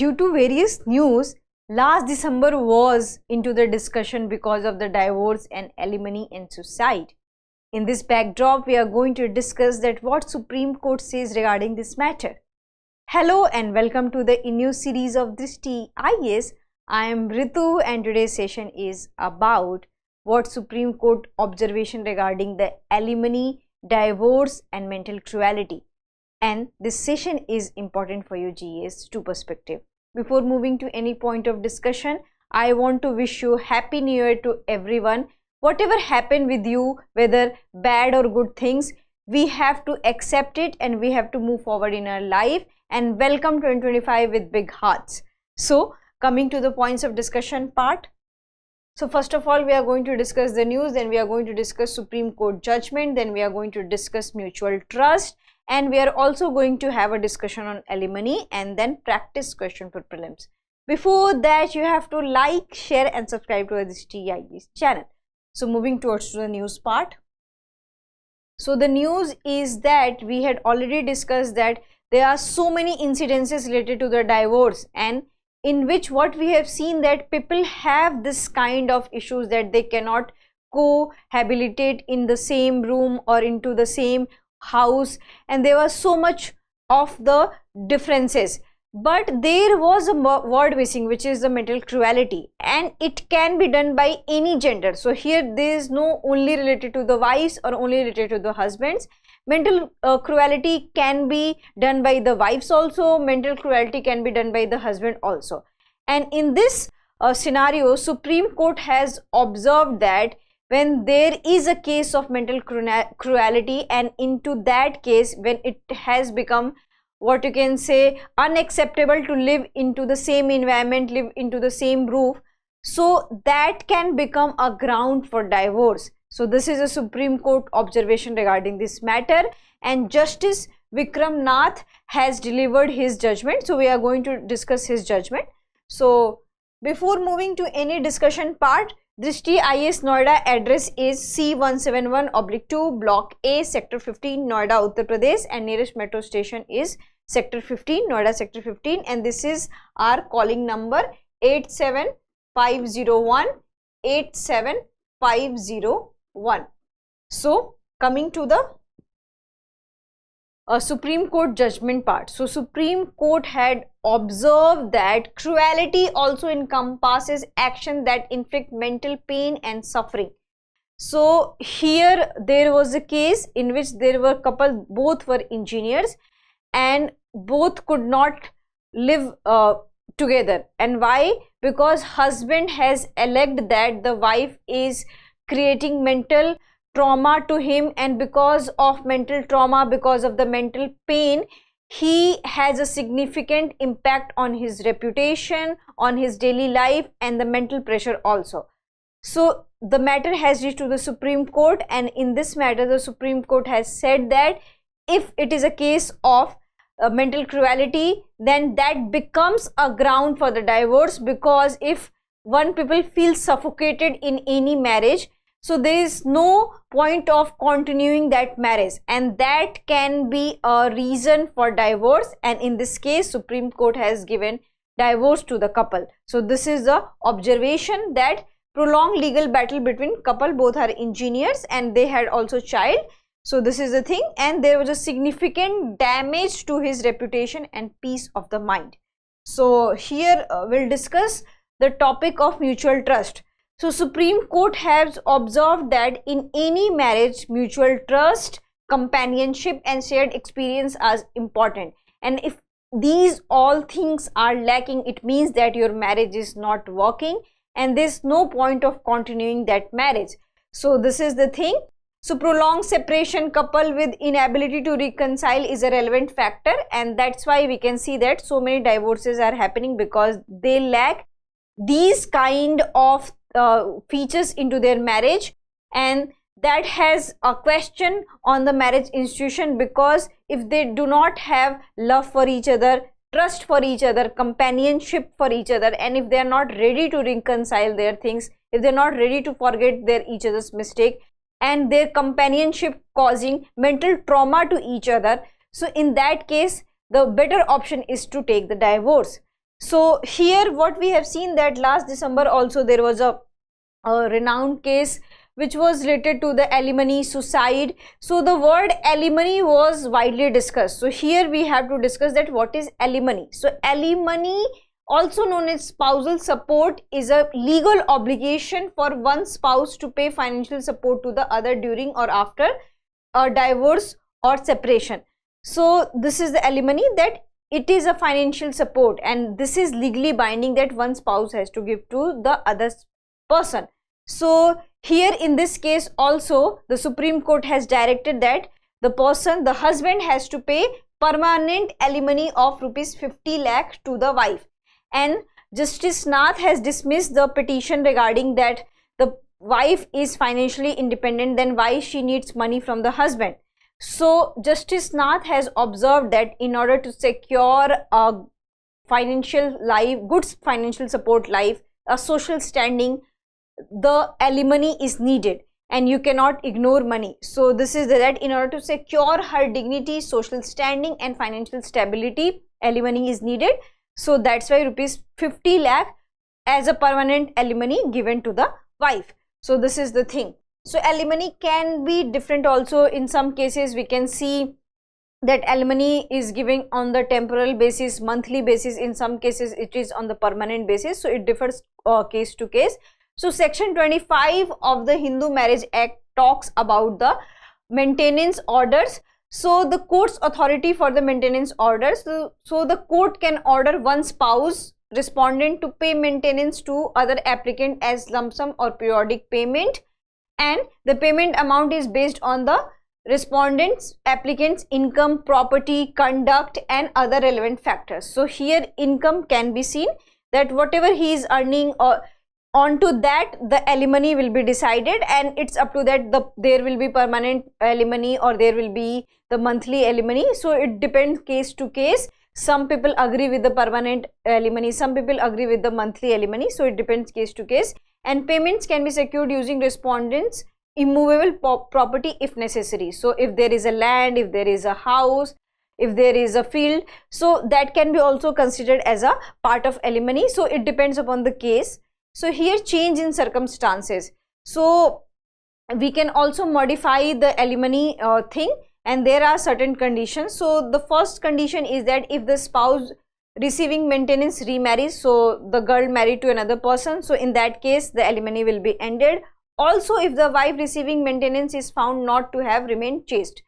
due to various news, last December was into the discussion because of the divorce and alimony in society. In this backdrop, we are going to discuss that what Supreme Court says regarding this matter. Hello and welcome to the new series of Drishti IAS. I am Ritu and today's session is about what Supreme Court observation regarding the alimony, divorce and mental cruelty. And this session is important for you GA's two perspective. Before moving to any point of discussion, I want to wish you Happy New Year to everyone. Whatever happened with you, whether bad or good things, we have to accept it and we have to move forward in our life and welcome 2025 with big hearts. So coming to the points of discussion part. So first of all, we are going to discuss the news, then we are going to discuss Supreme Court judgment, then we are going to discuss mutual trust, and we are also going to have a discussion on alimony and then practice question for prelims. Before that, you have to like, share and subscribe to this TI's channel. So moving towards the news part. So the news is that we had already discussed that there are so many incidences related to the divorce, and in which what we have seen that people have this kind of issues that they cannot cohabitate in the same room or into the same house, and there was so much of the differences, but there was a word missing, which is the mental cruelty, and it can be done by any gender. So here there is no only related to the wives or only related to the husbands. Mental cruelty can be done by the wives also, mental cruelty can be done by the husband also. And in this scenario, Supreme Court has observed that when there is a case of mental cruelty, and into that case when it has become what you can say unacceptable to live into the same environment, live into the same roof, so that can become a ground for divorce. So this is a Supreme Court observation regarding this matter, and Justice Vikram Nath has delivered his judgment. So we are going to discuss his judgment. So before moving to any discussion part, Drishti IAS Noida address is C171/2 Block A, Sector 15, Noida, Uttar Pradesh, and nearest metro station is Sector 15, Noida Sector 15, and this is our calling number 87501 87501. So coming to the Supreme Court judgment part. So Supreme Court had observed that cruelty also encompasses action that inflict mental pain and suffering. So here there was a case in which there were couple, both were engineers and both could not live together. And why? Because husband has alleged that the wife is creating mental trauma to him, and because of mental trauma, because of the mental pain, he has a significant impact on his reputation, on his daily life, and the mental pressure also. So the matter has reached to the Supreme Court, and in this matter the Supreme Court has said that if it is a case of mental cruelty, then that becomes a ground for the divorce, because if one people feels suffocated in any marriage, so there is no point of continuing that marriage, and that can be a reason for divorce. And in this case, Supreme Court has given divorce to the couple. So this is the observation that prolonged legal battle between couple, both are engineers and they had also child. So this is the thing, and there was a significant damage to his reputation and peace of the mind. So here we'll discuss the topic of mutual trust. So Supreme Court has observed that in any marriage, mutual trust, companionship and shared experience are important. And if these all things are lacking, it means that your marriage is not working and there's no point of continuing that marriage. So this is the thing. So prolonged separation coupled with inability to reconcile is a relevant factor, and that's why we can see that so many divorces are happening, because they lack these kind of features into their marriage, and that has a question on the marriage institution, because if they do not have love for each other, trust for each other, companionship for each other, and if they are not ready to reconcile their things, if they're not ready to forget their each other's mistake, and their companionship causing mental trauma to each other, so in that case the better option is to take the divorce. So here what we have seen that last December also there was a renowned case which was related to the alimony suicide. So the word alimony was widely discussed. So here we have to discuss that what is alimony. So alimony, also known as spousal support, is a legal obligation for one spouse to pay financial support to the other during or after a divorce or separation. So this is the alimony, that it is a financial support and this is legally binding that one spouse has to give to the other person. So here in this case also the Supreme Court has directed that the husband has to pay permanent alimony of rupees 50 lakh to the wife. And Justice Nath has dismissed the petition regarding that the wife is financially independent, then why she needs money from the husband. So Justice Nath has observed that in order to secure a financial life, good financial support life, a social standing, the alimony is needed and you cannot ignore money. So this is that in order to secure her dignity, social standing and financial stability, alimony is needed. So that's why rupees 50 lakh as a permanent alimony given to the wife. So this is the thing. So alimony can be different also. In some cases we can see that alimony is given on the temporal basis, monthly basis. In some cases it is on the permanent basis. So it differs case to case. So section 25 of the Hindu Marriage Act talks about the maintenance orders. So the court's authority for the maintenance orders, so the court can order one spouse respondent to pay maintenance to other applicant as lump sum or periodic payment, and the payment amount is based on the respondent's applicant's income, property, conduct and other relevant factors. So here income can be seen, that whatever he is earning or onto that the alimony will be decided, and it's up to that there will be permanent alimony or there will be the monthly alimony. So it depends case to case. Some people agree with the permanent alimony, some people agree with the monthly alimony. So it depends case to case, and payments can be secured using respondents' immovable property if necessary. So if there is a land, if there is a house, if there is a field, so that can be also considered as a part of alimony. So it depends upon the case. So here change in circumstances. So we can also modify the alimony thing, and there are certain conditions. So the first condition is that if the spouse receiving maintenance remarries, so the girl married to another person, so in that case the alimony will be ended. Also if the wife receiving maintenance is found not to have remained chaste.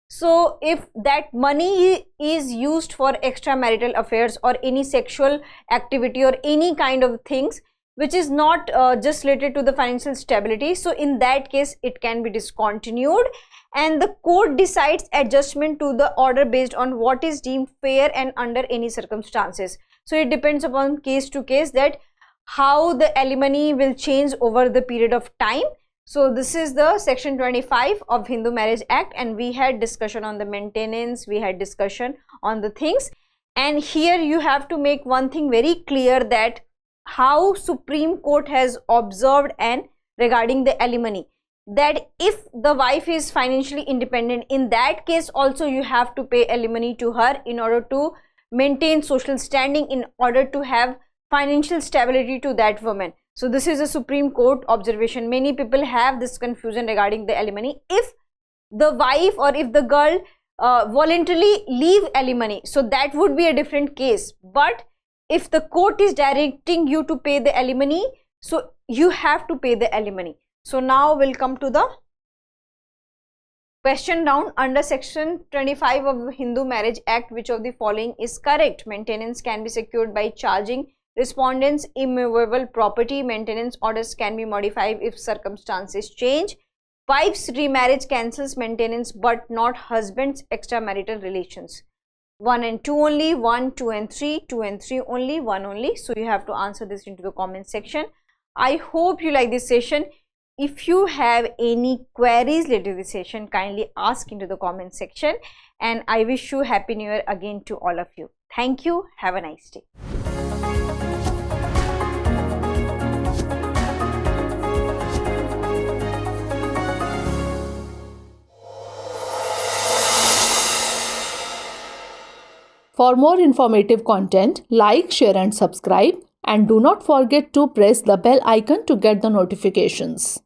So if that money is used for extramarital affairs or any sexual activity or any kind of things which is not just related to the financial stability, so in that case it can be discontinued, and the court decides adjustment to the order based on what is deemed fair and under any circumstances. So it depends upon case to case that how the alimony will change over the period of time. So this is the section 25 of Hindu Marriage Act, and we had discussion on the maintenance, we had discussion on the things, and here you have to make one thing very clear, that how Supreme Court has observed and regarding the alimony, that if the wife is financially independent, in that case also you have to pay alimony to her in order to maintain social standing, in order to have financial stability to that woman. So this is a Supreme Court observation. Many people have this confusion regarding the alimony. If the wife or if the girl voluntarily leave alimony, so that would be a different case. But if the court is directing you to pay the alimony, so you have to pay the alimony. So now we'll come to the question round. Under section 25 of Hindu Marriage Act, which of the following is correct? Maintenance can be secured by charging respondents immovable property. Maintenance orders can be modified if circumstances change. Wife's remarriage cancels maintenance but not husband's extramarital relations. 1 and 2 only, 1, 2 and 3, 2 and 3 only, 1 only. So you have to answer this into the comment section. I hope you like this session. If you have any queries related to this session, kindly ask into the comment section, and I wish you Happy New Year again to all of you. Thank you. Have a nice day. For more informative content, like, share and subscribe, and do not forget to press the bell icon to get the notifications.